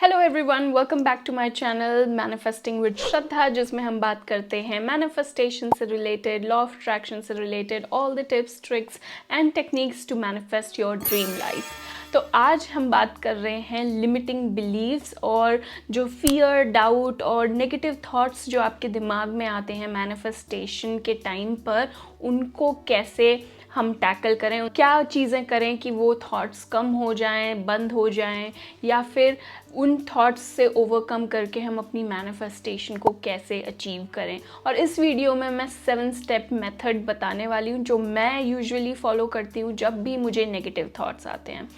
Hello everyone, welcome back to my channel manifesting with Shraddha, जिसमें हम बात करते हैं मैनिफेस्टेशन से रिलेटेड, लॉ ऑफ अट्रैक्शन से related, all the tips, tricks and techniques to manifest your dream life. तो आज हम बात कर रहे हैं लिमिटिंग बिलीव्स और जो फियर, डाउट और नेगेटिव थॉट्स जो आपके दिमाग में आते हैं मैनिफेस्टेशन के टाइम पर, उनको कैसे हम टैकल करें, क्या चीज़ें करें कि वो थॉट्स कम हो जाएं, बंद हो जाएं, या फिर उन थॉट्स से ओवरकम करके हम अपनी मैनिफेस्टेशन को कैसे अचीव करें। और इस वीडियो में मैं 7 स्टेप मेथड बताने वाली हूँ जो मैं यूजुअली फॉलो करती हूँ जब भी मुझे नेगेटिव थॉट्स आते हैं।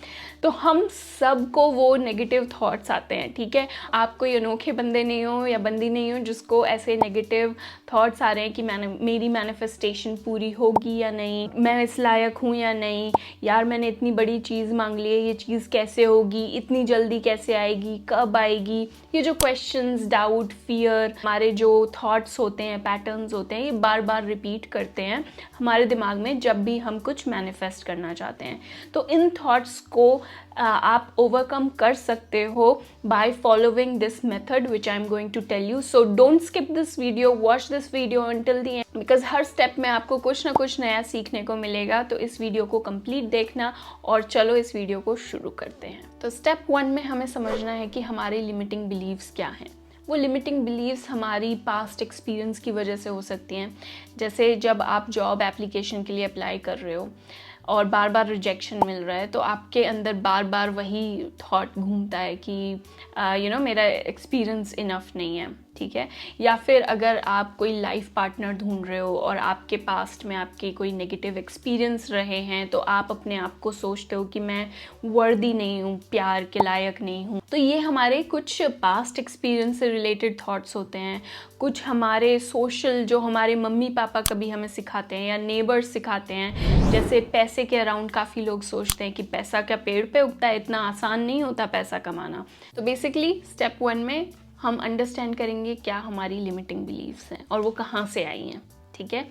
तो हम सबको वो नेगेटिव थॉट्स आते हैं, ठीक है। आप कोई अनोखे बंदे नहीं हो या बंदी नहीं हो जिसको ऐसे नेगेटिव थॉट्स आ रहे हैं कि मेरी मैनिफेस्टेशन पूरी होगी या नहीं, मैं इस लायक हूँ या नहीं, यार मैंने इतनी बड़ी चीज़ मांग ली है, ये चीज़ कैसे होगी, इतनी जल्दी कैसे आएगी, कब आएगी। ये जो क्वेश्चंस, डाउट, फियर, हमारे जो थॉट्स होते हैं, पैटर्न्स होते हैं, ये बार बार रिपीट करते हैं हमारे दिमाग में जब भी हम कुछ मैनिफेस्ट करना चाहते हैं। तो इन थॉट्स को आप ओवरकम कर सकते हो by following this method which I am going to tell you. So don't skip this video, watch this video until the end, because हर स्टेप में आपको कुछ ना कुछ नया सीखने को मिलेगा। तो इस वीडियो को कंप्लीट देखना और चलो इस वीडियो को शुरू करते हैं। तो स्टेप 1 में हमें समझना है कि हमारे लिमिटिंग बिलीव्स क्या हैं। वो लिमिटिंग बिलीव्स हमारी पास्ट एक्सपीरियंस की वजह से हो सकती हैं। जैसे जब आप जॉब एप्लीकेशन के लिए अप्लाई कर रहे हो और बार बार रिजेक्शन मिल रहा है, तो आपके अंदर बार बार वही थॉट घूमता है कि मेरा एक्सपीरियंस इनफ नहीं है, ठीक है। या फिर अगर आप कोई लाइफ पार्टनर ढूंढ रहे हो और आपके पास्ट में आपके कोई नेगेटिव एक्सपीरियंस रहे हैं, तो आप अपने आप को सोचते हो कि मैं वर्दी नहीं हूँ, प्यार के लायक नहीं हूँ। तो ये हमारे कुछ पास्ट एक्सपीरियंस से रिलेटेड थॉट्स होते हैं। कुछ हमारे सोशल, जो हमारे मम्मी पापा कभी हमें सिखाते हैं या नेबर्स सिखाते हैं, जैसे पैसे के अराउंड काफ़ी लोग सोचते हैं कि पैसा क्या पेड़ पे उगता है, इतना आसान नहीं होता पैसा कमाना। तो बेसिकली स्टेप 1 में हम अंडरस्टैंड करेंगे क्या हमारी लिमिटिंग बिलीव्स हैं और वो कहाँ से आई हैं, ठीक है।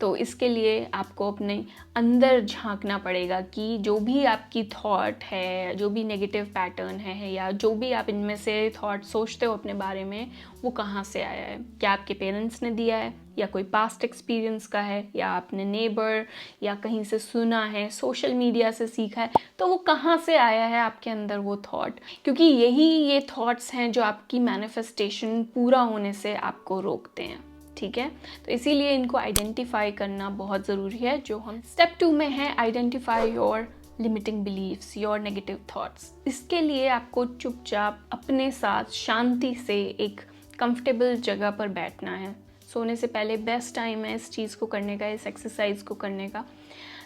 तो इसके लिए आपको अपने अंदर झांकना पड़ेगा कि जो भी आपकी थॉट है, जो भी नेगेटिव पैटर्न है, या जो भी आप इनमें से थॉट सोचते हो अपने बारे में, वो कहाँ से आया है। क्या आपके पेरेंट्स ने दिया है, या कोई पास्ट एक्सपीरियंस का है, या आपने नेबर या कहीं से सुना है, सोशल मीडिया से सीखा है। तो वो कहाँ से आया है आपके अंदर वो थॉट, क्योंकि ये थॉट्स हैं जो आपकी मैनिफेस्टेशन पूरा होने से आपको रोकते हैं, ठीक है। तो इसीलिए इनको आइडेंटिफाई करना बहुत ज़रूरी है। जो हम स्टेप 2 में है, identify your limiting beliefs, your negative thoughts. इसके लिए आपको चुपचाप अपने साथ शांति से एक कंफर्टेबल जगह पर बैठना है। सोने से पहले बेस्ट टाइम है इस चीज़ को करने का, इस एक्सरसाइज को करने का।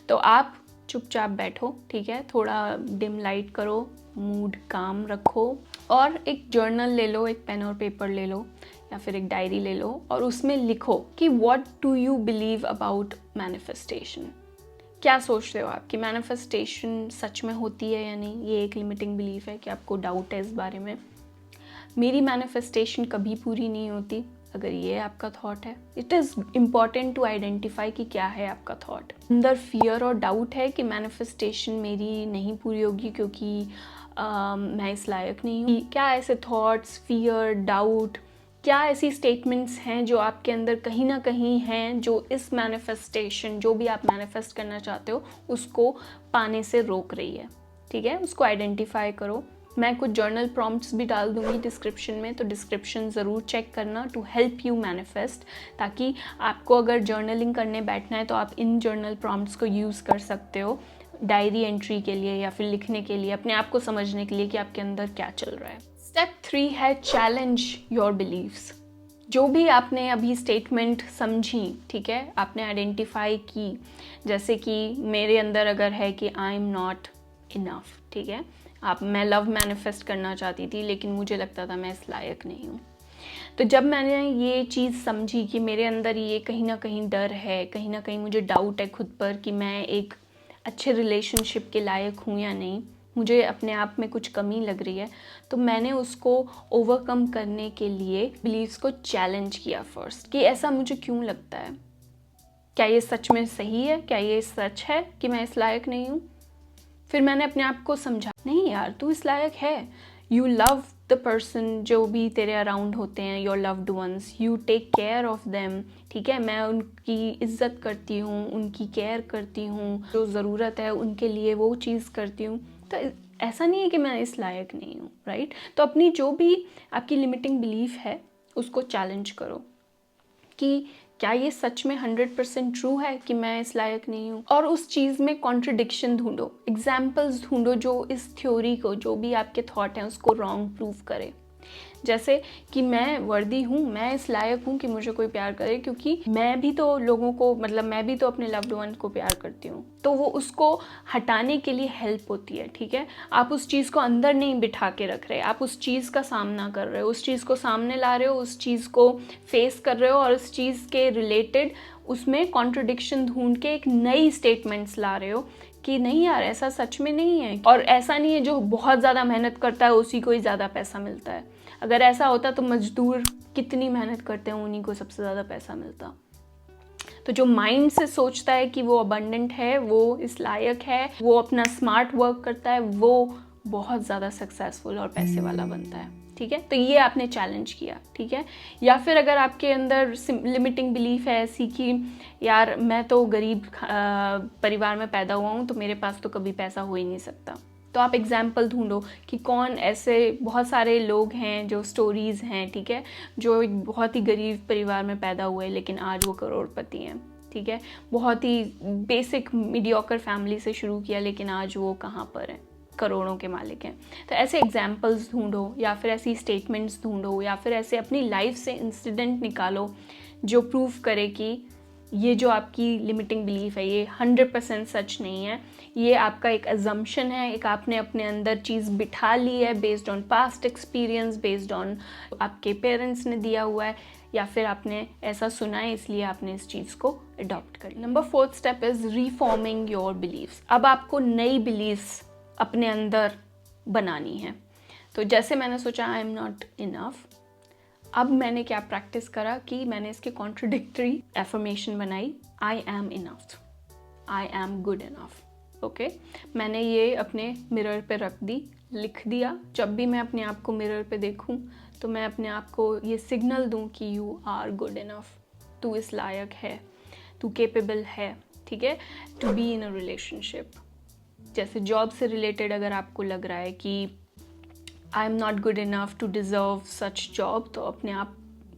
तो आप चुपचाप बैठो, ठीक है। थोड़ा डिम लाइट करो, मूड काम रखो, और एक जर्नल ले लो, एक पेन और पेपर ले लो, या फिर एक डायरी ले लो, और उसमें लिखो कि what do you believe about manifestation. क्या सोचते हो आप कि मैनिफेस्टेशन सच में होती है या नहीं। ये एक लिमिटिंग बिलीफ है कि आपको डाउट है इस बारे में। मेरी मैनिफेस्टेशन कभी पूरी नहीं होती, अगर ये आपका थॉट है। It is important to identify कि क्या है आपका थॉट। अंदर फियर और डाउट है कि मैनिफेस्टेशन मेरी नहीं पूरी होगी क्योंकि मैं इस लायक नहीं हूँ। क्या ऐसे थॉट्स, फियर, डाउट, क्या ऐसी स्टेटमेंट्स हैं जो आपके अंदर कहीं ना कहीं हैं, जो इस मैनिफेस्टेशन, जो भी आप मैनिफेस्ट करना चाहते हो, उसको पाने से रोक रही है, ठीक है। उसको आइडेंटिफाई करो। मैं कुछ जर्नल प्रॉम्प्ट्स भी डाल दूंगी डिस्क्रिप्शन में, तो डिस्क्रिप्शन ज़रूर चेक करना टू हेल्प यू मैनिफेस्ट, ताकि आपको अगर जर्नलिंग करने बैठना है तो आप इन जर्नल प्रॉम्प्ट्स को यूज़ कर सकते हो डायरी एंट्री के लिए, या फिर लिखने के लिए, अपने आप को समझने के लिए कि आपके अंदर क्या चल रहा है। स्टेप 3 है चैलेंज योर बिलीव्स। जो भी आपने अभी स्टेटमेंट समझी, ठीक है, आपने आइडेंटिफाई की, जैसे कि मेरे अंदर अगर है कि आई एम नॉट इनफ, ठीक है। मैं लव मैनिफेस्ट करना चाहती थी लेकिन मुझे लगता था मैं इस लायक नहीं हूँ। तो जब मैंने ये चीज़ समझी कि मेरे अंदर ये कहीं ना कहीं डर है, कहीं ना कहीं मुझे डाउट है खुद पर कि मैं एक अच्छे रिलेशनशिप के लायक हूँ या नहीं, मुझे अपने आप में कुछ कमी लग रही है, तो मैंने उसको ओवरकम करने के लिए बिलीव्स को चैलेंज किया फर्स्ट, कि ऐसा मुझे क्यों लगता है, क्या ये सच में सही है, क्या ये सच है कि मैं इस लायक नहीं हूँ। फिर मैंने अपने आप को समझा, नहीं यार, तू इस लायक है, यू लव द पर्सन जो भी तेरे अराउंड होते हैं, your loved ones, you take care of them, ठीक है। मैं उनकी इज्जत करती हूँ, उनकी केयर करती हूँ, जो ज़रूरत है उनके लिए वो चीज़ करती हूँ। तो ऐसा नहीं है कि मैं इस लायक नहीं हूँ, राइट। तो अपनी जो भी आपकी लिमिटिंग बिलीफ है उसको चैलेंज करो कि क्या ये सच में 100% ट्रू है कि मैं इस लायक नहीं हूँ, और उस चीज़ में कॉन्ट्रडिक्शन ढूंढो, एग्जाम्पल्स ढूंढो जो इस थ्योरी को, जो भी आपके थॉट हैं उसको रॉन्ग प्रूव करे। जैसे कि मैं वर्दी हूँ, मैं इस लायक हूँ कि मुझे कोई प्यार करे, क्योंकि मैं भी तो लोगों को, मतलब मैं भी तो अपने लव्ड वन को प्यार करती हूँ। तो वो उसको हटाने के लिए हेल्प होती है, ठीक है। आप उस चीज़ को अंदर नहीं बिठा के रख रहे, आप उस चीज़ का सामना कर रहे हो, उस चीज़ को सामने ला रहे हो, उस चीज़ को फेस कर रहे हो, और उस चीज़ के रिलेटेड उसमें कॉन्ट्रडिक्शन ढूंढ के एक नई स्टेटमेंट्स ला रहे हो कि नहीं यार ऐसा सच में नहीं है, और ऐसा नहीं है जो बहुत ज़्यादा मेहनत करता है उसी को ही ज़्यादा पैसा मिलता है। अगर ऐसा होता तो मजदूर कितनी मेहनत करते हैं उन्हीं को सबसे ज़्यादा पैसा मिलता। तो जो माइंड से सोचता है कि वो अबंडेंट है, वो इस लायक है, वो अपना स्मार्ट वर्क करता है, वो बहुत ज़्यादा सक्सेसफुल और पैसे वाला बनता है, ठीक है। तो ये आपने चैलेंज किया, ठीक है। या फिर अगर आपके अंदर लिमिटिंग बिलीफ है ऐसी कि यार मैं तो गरीब परिवार में पैदा हुआ हूँ तो मेरे पास तो कभी पैसा हो ही नहीं सकता, तो आप एग्जाम्पल ढूंढो कि कौन ऐसे बहुत सारे लोग हैं जो स्टोरीज़ हैं, ठीक है, जो एक बहुत ही गरीब परिवार में पैदा हुए लेकिन आज वो करोड़पति हैं, ठीक है। बहुत ही बेसिक मीडियोकर फैमिली से शुरू किया लेकिन आज वो कहाँ पर हैं, करोड़ों के मालिक हैं। तो ऐसे एग्जाम्पल्स ढूंढो, या फिर ऐसी स्टेटमेंट्स ढूंढो, या फिर ऐसे अपनी लाइफ से इंसिडेंट निकालो जो प्रूव करे कि ये जो आपकी लिमिटिंग बिलीफ है ये 100% सच नहीं है, ये आपका एक अजम्पशन है, एक आपने अपने अंदर चीज़ बिठा ली है based on past experience, based on आपके पेरेंट्स ने दिया हुआ है, या फिर आपने ऐसा सुना है इसलिए आपने इस चीज़ को अडॉप्ट कर लिया। Number 4th step is reforming your beliefs. अब आपको नई बिलीव्स अपने अंदर बनानी है। तो जैसे मैंने सोचा आई एम नॉट इनफ, अब मैंने क्या प्रैक्टिस करा कि मैंने इसके कॉन्ट्रडिक्टरी एफर्मेशन बनाई। I am enough, I am good enough, okay. मैंने ये अपने मिरर पे रख दी, लिख दिया। जब भी मैं अपने आप को मिरर पे देखूं तो मैं अपने आप को ये सिग्नल दूं कि यू आर गुड इनफ, तू इस लायक है, तू केपेबल है, ठीक है, to be in a relationship. जैसे जॉब से रिलेटेड अगर आपको लग रहा है कि I am not good enough to deserve such job, तो अपने आप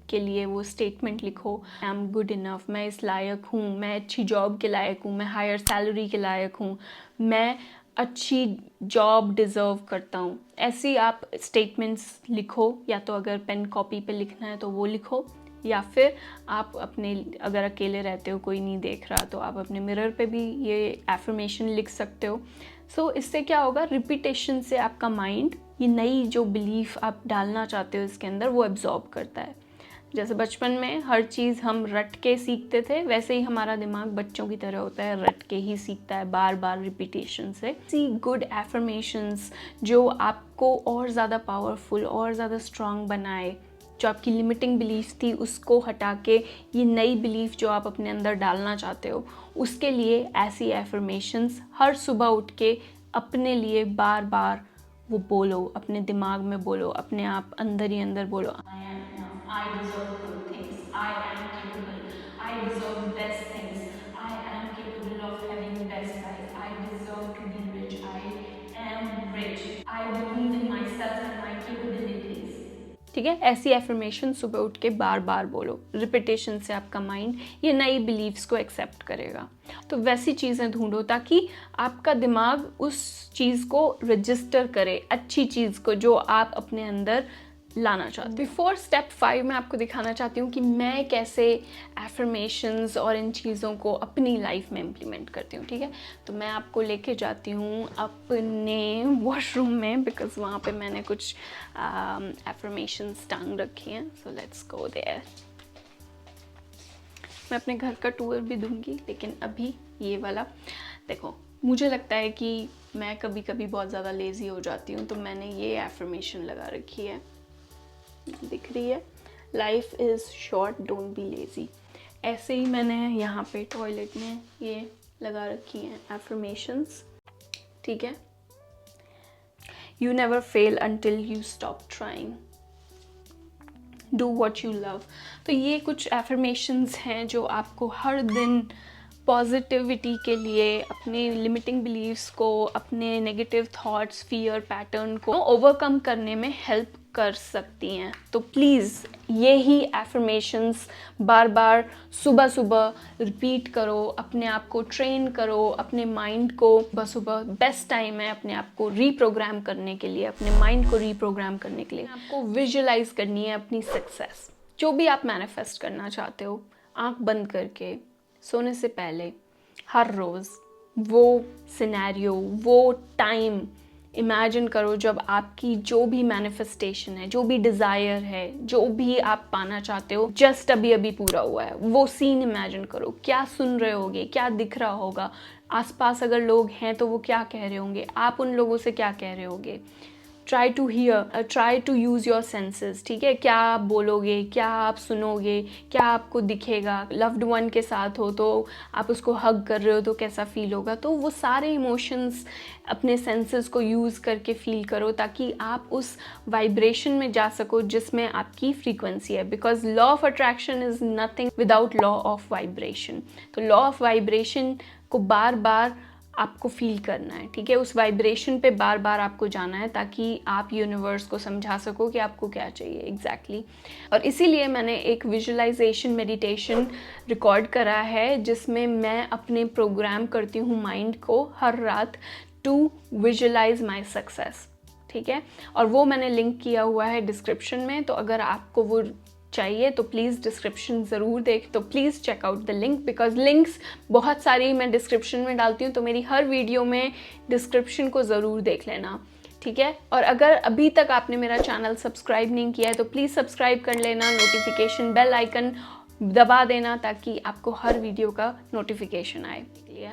के लिए वो स्टेटमेंट लिखो, आई एम गुड इनफ, मैं इस लायक हूँ, मैं अच्छी जॉब के लायक हूँ, मैं हायर सैलरी के लायक हूँ, मैं अच्छी जॉब डिज़र्व करता हूँ। ऐसी आप स्टेटमेंट्स लिखो, या तो अगर पेन कॉपी पे लिखना है तो वो लिखो, या फिर आप अपने, अगर अकेले रहते हो कोई नहीं देख रहा, तो आप अपने मिरर पे भी ये एफर्मेशन लिख सकते हो। सो इससे क्या होगा, रिपीटेशन से आपका माइंड ये नई जो बिलीफ आप डालना चाहते हो इसके अंदर वो एब्जॉर्ब करता है। जैसे बचपन में हर चीज़ हम रट के सीखते थे, वैसे ही हमारा दिमाग बच्चों की तरह होता है, रट के ही सीखता है, बार बार रिपीटेशन से। सी गुड एफर्मेशंस जो आपको और ज़्यादा पावरफुल और ज़्यादा स्ट्रांग बनाए, जो आपकी लिमिटिंग बिलीफ थी उसको हटा के ये नई बिलीफ जो आप अपने अंदर डालना चाहते हो, उसके लिए ऐसी एफर्मेशंस हर सुबह उठ के अपने लिए बार बार वो बोलो, अपने दिमाग में बोलो, अपने आप अंदर ही अंदर बोलो, I deserve good things, I am capable, I deserve best things, I am capable of having best life, I deserve to be rich, I am rich, I believe in myself and my capabilities। ठीक है, ऐसी affirmation सुबह उठ के बार बार बोलो। Repetition से आपका mind ये नई बिलीव्स को एक्सेप्ट करेगा। तो वैसी चीज़ें ढूंढो ताकि आपका दिमाग उस चीज़ को रजिस्टर करे, अच्छी चीज़ को जो आप अपने अंदर लाना चाहती हूँ। बिफोर स्टेप 5 मैं आपको दिखाना चाहती हूँ कि मैं कैसे एफर्मेशंस और इन चीज़ों को अपनी लाइफ में इम्प्लीमेंट करती हूँ, ठीक है। तो मैं आपको लेके जाती हूँ अपने वॉशरूम में, बिकॉज वहाँ पे मैंने कुछ एफर्मेशंस टांग रखी हैं। So let's go there. मैं अपने घर का टूर भी दूँगी, लेकिन अभी ये वाला देखो, मुझे लगता है कि मैं कभी कभी बहुत ज़्यादा लेज़ी हो जाती हूँ, तो मैंने ये एफर्मेशन लगा रखी है, दिख रही है, life is short don't be lazy. ऐसे ही मैंने यहाँ पे टॉयलेट में ये लगा रखी हैं एफर्मेशंस, ठीक है। You never fail until you stop trying. Do what you love. तो ये कुछ affirmations हैं जो आपको हर दिन पॉजिटिविटी के लिए, अपने लिमिटिंग बिलीव्स को, अपने नेगेटिव थॉट्स, फियर पैटर्न को ओवरकम करने में हेल्प कर सकती हैं. तो प्लीज़ ये ही एफर्मेशंस बार बार सुबह सुबह रिपीट करो, अपने आप को ट्रेन करो, अपने माइंड को सुबह सुबह बेस्ट टाइम है अपने आप को रीप्रोग्राम करने के लिए, अपने माइंड को रीप्रोग्राम करने के लिए. आपको विजुअलाइज करनी है अपनी सक्सेस. जो भी आप मैनिफेस्ट करना चाहते हो, आंख बंद करके सोने से पहले हर रोज़ वो सिनेरियो, वो टाइम इमेजिन करो जब आपकी जो भी मैनिफेस्टेशन है, जो भी डिज़ायर है, जो भी आप पाना चाहते हो, जस्ट अभी अभी पूरा हुआ है. वो सीन इमेजिन करो. क्या सुन रहे होगे, क्या दिख रहा होगा, आसपास अगर लोग हैं तो वो क्या कह रहे होंगे, आप उन लोगों से क्या कह रहे होगे. Try to hear, try to use your senses. ठीक है, क्या आप बोलोगे, क्या आप सुनोगे, क्या आपको दिखेगा. लव्ड वन के साथ हो तो आप उसको हग कर रहे हो तो कैसा फील होगा. तो वो सारे इमोशंस अपने सेंसेस को यूज़ करके फील करो ताकि आप उस वाइब्रेशन में जा सको जिसमें आपकी फ्रीक्वेंसी है. Because law of attraction is nothing without law of vibration. तो लॉ ऑफ वाइब्रेशन को बार बार आपको फील करना है. ठीक है, उस वाइब्रेशन पे बार बार आपको जाना है ताकि आप यूनिवर्स को समझा सको कि आपको क्या चाहिए एग्जैक्टली. और इसीलिए मैंने एक विजुअलाइजेशन मेडिटेशन रिकॉर्ड करा है जिसमें मैं अपने प्रोग्राम करती हूँ माइंड को हर रात टू विजुअलाइज माई सक्सेस. ठीक है, और वो मैंने लिंक किया हुआ है डिस्क्रिप्शन में. तो अगर आपको वो चाहिए तो प्लीज़ डिस्क्रिप्शन ज़रूर देख, तो please check out the link. Because links बहुत सारी मैं डिस्क्रिप्शन में डालती हूँ, तो मेरी हर वीडियो में डिस्क्रिप्शन को ज़रूर देख लेना. ठीक है, और अगर अभी तक आपने मेरा चैनल सब्सक्राइब नहीं किया है तो प्लीज़ सब्सक्राइब कर लेना, नोटिफिकेशन बेल आइकन दबा देना ताकि आपको हर वीडियो का नोटिफिकेशन आए.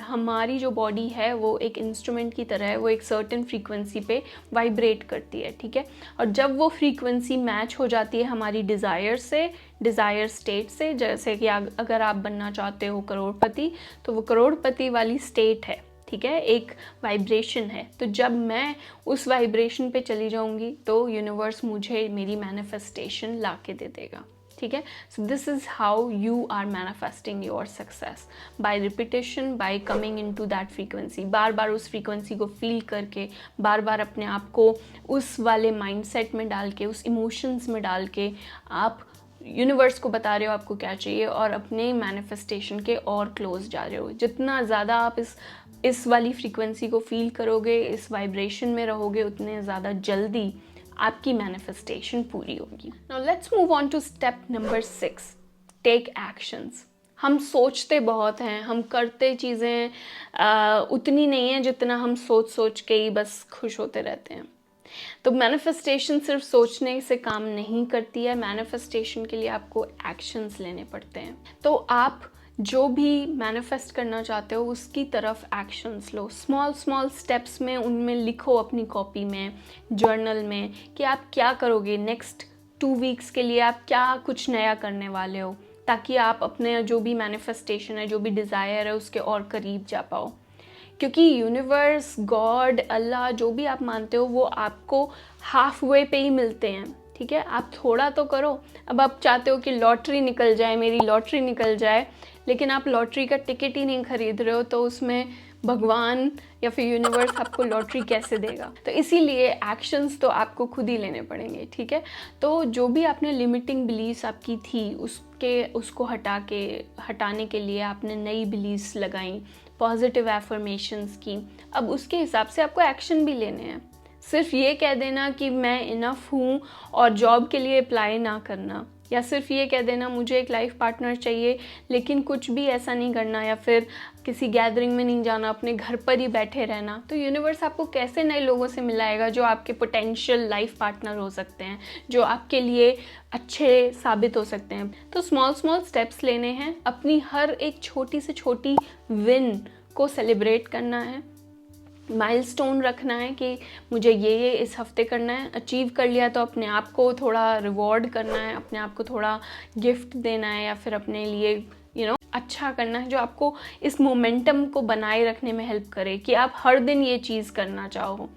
हमारी जो बॉडी है वो एक इंस्ट्रूमेंट की तरह है, वो एक सर्टेन फ्रीक्वेंसी पे वाइब्रेट करती है. ठीक है, और जब वो फ्रीक्वेंसी मैच हो जाती है हमारी डिज़ायर से, डिज़ायर स्टेट से, जैसे कि अगर आप बनना चाहते हो करोड़पति, तो वो करोड़पति वाली स्टेट है. ठीक है, एक वाइब्रेशन है. तो जब मैं उस वाइब्रेशन पे चली जाऊंगी तो यूनिवर्स मुझे मेरी मैनिफेस्टेशन ला के दे देगा. ठीक है, so this is how you are manifesting your success, by repetition, by coming into that frequency. बार बार उस फ्रीक्वेंसी को फील करके, बार बार अपने आप को उस वाले माइंडसेट में डाल के, उस इमोशंस में डाल के आप यूनिवर्स को बता रहे हो आपको क्या चाहिए और अपने मैनिफेस्टेशन के और क्लोज जा रहे हो. जितना ज़्यादा आप इस वाली फ्रीक्वेंसी को फील करोगे, इस वाइब्रेशन में रहोगे, उतने ज़्यादा जल्दी आपकी मैनिफेस्टेशन पूरी होगी. Now let's move on to step number 6, take actions. हम सोचते बहुत हैं, हम करते चीज़ें उतनी नहीं है जितना हम सोच के ही बस खुश होते रहते हैं. तो मैनिफेस्टेशन सिर्फ सोचने से काम नहीं करती है. मैनिफेस्टेशन के लिए आपको एक्शंस लेने पड़ते हैं. तो आप जो भी मैनिफेस्ट करना चाहते हो उसकी तरफ एक्शंस लो. स्मॉल स्टेप्स में उनमें लिखो अपनी कॉपी में, जर्नल में, कि आप क्या करोगे नेक्स्ट 2 वीक्स के लिए, आप क्या कुछ नया करने वाले हो, ताकि आप अपने जो भी मैनिफेस्टेशन है, जो भी डिज़ायर है, उसके और करीब जा पाओ. क्योंकि यूनिवर्स, गॉड, अल्लाह, जो भी आप मानते हो, वो आपको हाफ वे पे ही मिलते हैं. ठीक है, आप थोड़ा तो करो. अब आप चाहते हो कि लॉटरी निकल जाए, मेरी लॉटरी निकल जाए, लेकिन आप लॉटरी का टिकट ही नहीं खरीद रहे हो, तो उसमें भगवान या फिर यूनिवर्स आपको लॉटरी कैसे देगा. तो इसीलिए एक्शंस तो आपको खुद ही लेने पड़ेंगे. ठीक है, तो जो भी आपने लिमिटिंग बिलीव्स आपकी थी उसको हटाने के लिए आपने नई बिलीव्स लगाई, पॉजिटिव एफर्मेशंस की. अब उसके हिसाब से आपको एक्शन भी लेने हैं. सिर्फ ये कह देना कि मैं इनफ हूँ और जॉब के लिए अप्लाई ना करना, या सिर्फ ये कह देना मुझे एक लाइफ पार्टनर चाहिए लेकिन कुछ भी ऐसा नहीं करना, या फिर किसी गैदरिंग में नहीं जाना, अपने घर पर ही बैठे रहना, तो यूनिवर्स आपको कैसे नए लोगों से मिलाएगा जो आपके पोटेंशियल लाइफ पार्टनर हो सकते हैं, जो आपके लिए अच्छे साबित हो सकते हैं. तो स्मॉल स्टेप्स लेने हैं. अपनी हर एक छोटी से छोटी विन को सेलिब्रेट करना है. माइलस्टोन रखना है कि मुझे ये इस हफ्ते करना है. अचीव कर लिया तो अपने आप को थोड़ा रिवॉर्ड करना है, अपने आप को थोड़ा गिफ्ट देना है, या फिर अपने लिए अच्छा करना है जो आपको इस मोमेंटम को बनाए रखने में हेल्प करे कि आप हर दिन ये चीज़ करना चाहो.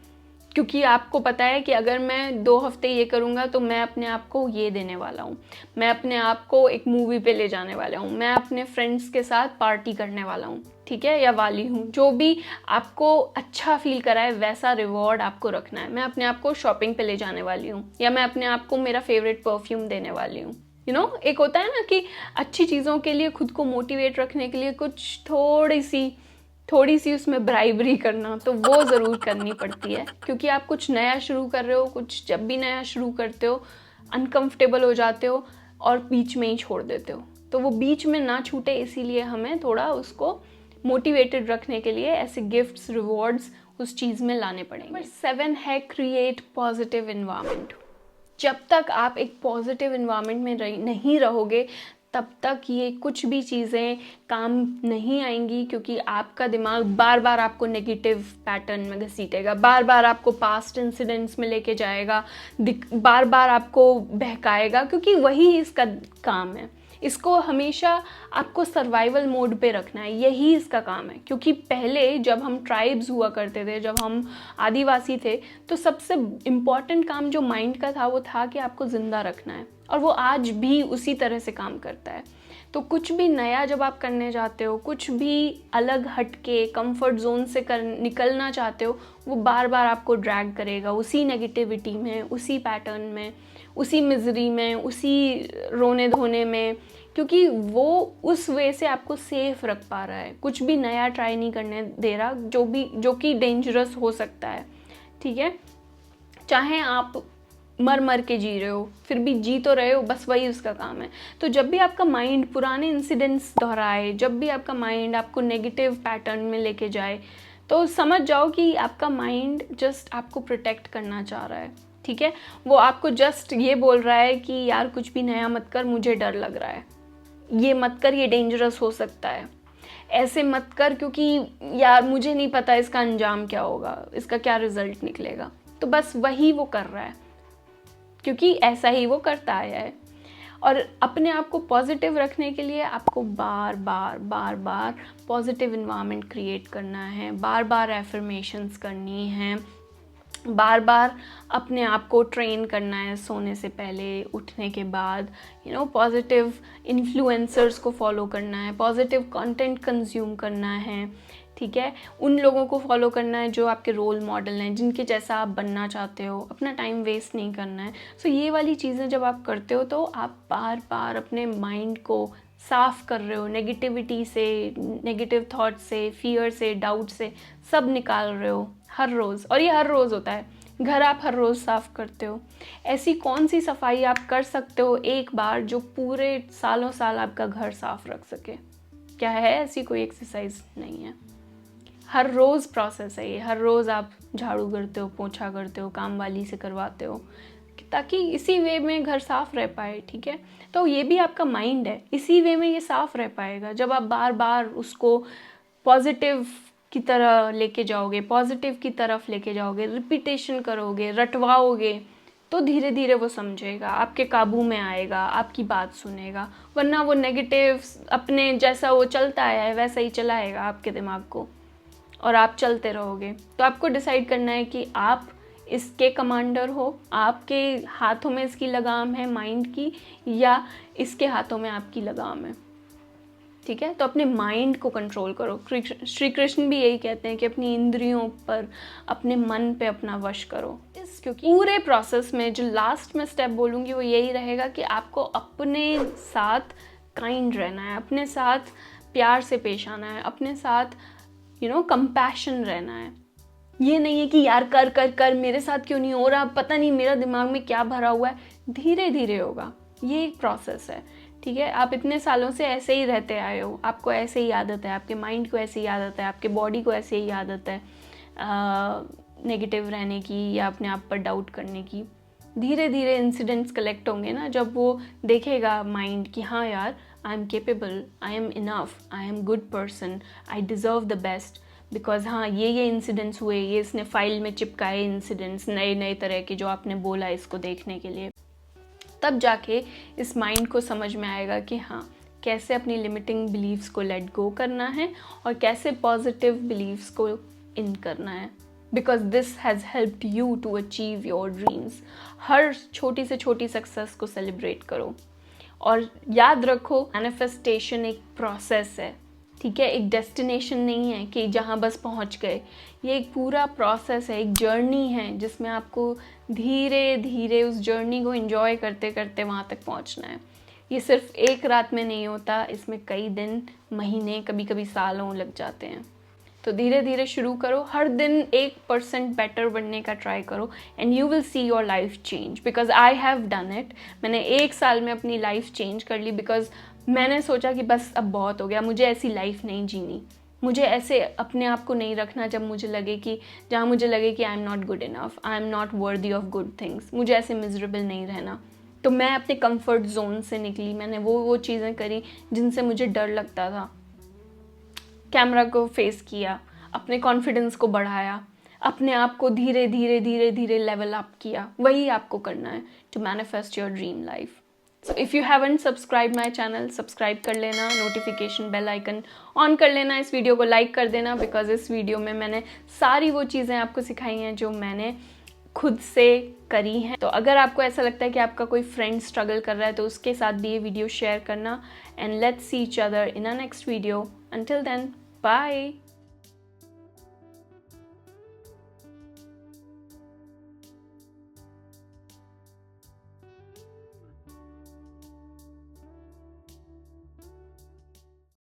क्योंकि आपको पता है कि अगर मैं 2 हफ्ते ये करूँगा तो मैं अपने आप को ये देने वाला हूँ, मैं अपने आप को एक मूवी पे ले जाने वाला हूँ, मैं अपने फ्रेंड्स के साथ पार्टी करने वाला हूँ, ठीक है, या वाली हूँ। जो भी आपको अच्छा फील कराए वैसा रिवॉर्ड आपको रखना है। मैं अपने आप को शॉपिंग पे ले जाने वाली हूँ, या मैं अपने आप को मेरा फेवरेट परफ्यूम देने वाली हूँ। एक होता है ना कि अच्छी चीज़ों के लिए खुद को मोटिवेट रखने के लिए कुछ थोड़ी सी उसमें ब्राइबरी करना तो वो ज़रूर करनी पड़ती है, क्योंकि आप कुछ नया शुरू कर रहे हो। कुछ जब भी नया शुरू करते हो अनकंफर्टेबल हो जाते हो और बीच में ही छोड़ देते हो, तो वो बीच में ना छूटे, इसीलिए हमें थोड़ा उसको मोटिवेटेड रखने के लिए ऐसे गिफ्ट्स, रिवॉर्ड्स उस चीज़ में लाने पड़ेंगे। नंबर 7 है क्रिएट पॉजिटिव इन्वायरमेंट। जब तक आप एक पॉजिटिव इन्वायरमेंट में नहीं रहोगे तब तक ये कुछ भी चीज़ें काम नहीं आएंगी, क्योंकि आपका दिमाग बार बार आपको नेगेटिव पैटर्न में घसीटेगा, बार बार आपको पास्ट इंसिडेंट्स में लेके जाएगा, बार बार आपको बहकाएगा, क्योंकि वही इसका काम है। इसको हमेशा आपको सर्वाइवल मोड पे रखना है, यही इसका काम है। क्योंकि पहले जब हम ट्राइब्स हुआ करते थे, जब हम आदिवासी थे, तो सबसे इम्पॉर्टेंट काम जो माइंड का था वो था कि आपको ज़िंदा रखना है, और वो आज भी उसी तरह से काम करता है। तो कुछ भी नया जब आप करने जाते हो, कुछ भी अलग हटके कंफर्ट जोन से निकलना चाहते हो, वो बार बार आपको ड्रैग करेगा उसी नेगेटिविटी में, उसी पैटर्न में, उसी मिजरी में, उसी रोने धोने में, क्योंकि वो उस वे से आपको सेफ रख पा रहा है। कुछ भी नया ट्राई नहीं करने दे रहा, जो कि डेंजरस हो सकता है, ठीक है। चाहे आप मर के जी रहे हो, फिर भी जी तो रहे हो, बस वही उसका काम है। तो जब भी आपका माइंड पुराने इंसिडेंट्स दोहराए, जब भी आपका माइंड आपको नेगेटिव पैटर्न में लेके जाए, तो समझ जाओ कि आपका माइंड जस्ट आपको प्रोटेक्ट करना चाह रहा है, ठीक है। वो आपको जस्ट ये बोल रहा है कि यार कुछ भी नया मत कर, मुझे डर लग रहा है, ये मत कर, ये डेंजरस हो सकता है, ऐसे मत कर, क्योंकि यार मुझे नहीं पता इसका अंजाम क्या होगा, इसका क्या रिजल्ट निकलेगा। तो बस वही वो कर रहा है, क्योंकि ऐसा ही वो करता आया है। और अपने आप को पॉजिटिव रखने के लिए आपको बार बार पॉजिटिव इन्वायरमेंट क्रिएट करना है, बार बार एफर्मेशंस करनी है, बार बार अपने आप को ट्रेन करना है, सोने से पहले, उठने के बाद, पॉजिटिव इन्फ्लुएंसर्स को फॉलो करना है, पॉजिटिव कंटेंट कंज्यूम करना है, ठीक है। उन लोगों को फॉलो करना है जो आपके रोल मॉडल हैं, जिनके जैसा आप बनना चाहते हो। अपना टाइम वेस्ट नहीं करना है। सो ये वाली चीज़ें जब आप करते हो तो आप बार बार अपने माइंड को साफ़ कर रहे हो, नेगेटिविटी से, नेगेटिव थॉट से, फियर से, डाउट से, सब निकाल रहे हो हर रोज़। और ये हर रोज़ होता है। घर आप हर रोज़ साफ़ करते हो। ऐसी कौन सी सफाई आप कर सकते हो एक बार जो पूरे सालों साल आपका घर साफ़ रख सके? क्या है ऐसी कोई एक्सरसाइज? नहीं है। हर रोज़ प्रोसेस है ये। हर रोज़ आप झाड़ू करते हो, पोछा करते हो, काम वाली से करवाते हो, ताकि इसी वे में घर साफ़ रह पाए, ठीक है। तो ये भी आपका माइंड है, इसी वे में ये साफ़ रह पाएगा जब आप बार बार उसको पॉजिटिव की तरह लेके जाओगे, पॉजिटिव की तरफ लेके जाओगे, रिपीटेशन करोगे, रटवाओगे, तो धीरे धीरे वो समझेगा, आपके काबू में आएगा, आपकी बात सुनेगा। वरना वो नेगेटिव अपने जैसा वो चलता आया है वैसा ही चलाएगा आपके दिमाग को, और आप चलते रहोगे। तो आपको डिसाइड करना है कि आप इसके कमांडर हो, आपके हाथों में इसकी लगाम है माइंड की, या इसके हाथों में आपकी लगाम है, ठीक है। तो अपने माइंड को कंट्रोल करो। श्री कृष्ण भी यही कहते हैं कि अपनी इंद्रियों पर, अपने मन पे अपना वश करो। क्योंकि पूरे प्रोसेस में जो लास्ट में स्टेप बोलूँगी वो यही रहेगा कि आपको अपने साथ काइंड रहना है, अपने साथ प्यार से पेश आना है, अपने साथ कंपैशन रहना है। ये नहीं है कि यार कर कर कर, मेरे साथ क्यों नहीं हो रहा, पता नहीं मेरा दिमाग में क्या भरा हुआ है। धीरे धीरे होगा, ये एक प्रोसेस है, ठीक है। आप इतने सालों से ऐसे ही रहते आए हो, आपको ऐसे ही आदत है, आपके माइंड को ऐसे ही आदत है, आपके बॉडी को ऐसे ही आदत है नेगेटिव रहने की या अपने आप पर डाउट करने की। धीरे धीरे इंसिडेंट्स कलेक्ट होंगे ना, जब वो देखेगा माइंड कि हाँ यार, I am capable, I am enough, I am good person, I deserve the best, because हाँ ये इंसिडेंट्स हुए, ये इसने फाइल में चिपकाए इंसिडेंट्स, नए नए तरह के जो आपने बोला इसको देखने के लिए। तब जाके इस माइंड को समझ में आएगा कि हाँ, कैसे अपनी लिमिटिंग बिलीव्स को लेट गो करना है और कैसे पॉजिटिव बिलीव्स को इन करना है। Because this has helped you to achieve your dreams. हर छोटी से छोटी सक्सेस को सेलिब्रेट करो और याद रखो मैनिफेस्टेशन एक प्रोसेस है, ठीक है, एक डेस्टिनेशन नहीं है कि जहाँ बस पहुँच गए। ये एक पूरा प्रोसेस है, एक जर्नी है जिसमें आपको धीरे धीरे उस जर्नी को एंजॉय करते करते वहाँ तक पहुँचना है। ये सिर्फ एक रात में नहीं होता, इसमें कई दिन, महीने, कभी कभी सालों लग जाते हैं। तो धीरे धीरे शुरू करो, हर दिन 1% बेटर बनने का ट्राई करो and you will see your life change, because I have done it. मैंने 1 साल में अपनी लाइफ चेंज कर ली बिकॉज मैंने सोचा कि बस अब बहुत हो गया, मुझे ऐसी लाइफ नहीं जीनी, मुझे ऐसे अपने आप को नहीं रखना जहाँ मुझे लगे कि I am not good enough, I am not worthy of good things, मुझे ऐसे मिजरेबल नहीं रहना। तो मैं अपने कंफर्ट जोन से निकली, मैंने वो चीज़ें करी जिनसे मुझे डर लगता था, कैमरा को फेस किया, अपने कॉन्फिडेंस को बढ़ाया, अपने आप को धीरे धीरे धीरे धीरे लेवल अप किया। वही आपको करना है to manifest your dream life. So if you haven't subscribe my channel, subscribe कर लेना, नोटिफिकेशन बेल आइकन ऑन कर लेना, इस वीडियो को लाइक कर देना, बिकॉज इस वीडियो में मैंने सारी वो चीज़ें आपको सिखाई हैं जो मैंने खुद से करी हैं। तो अगर आपको ऐसा लगता है कि आपका कोई फ्रेंड स्ट्रगल कर रहा है तो उसके साथ भी ये वीडियो शेयर करना। And let's see each other in a next video. Until then, bye.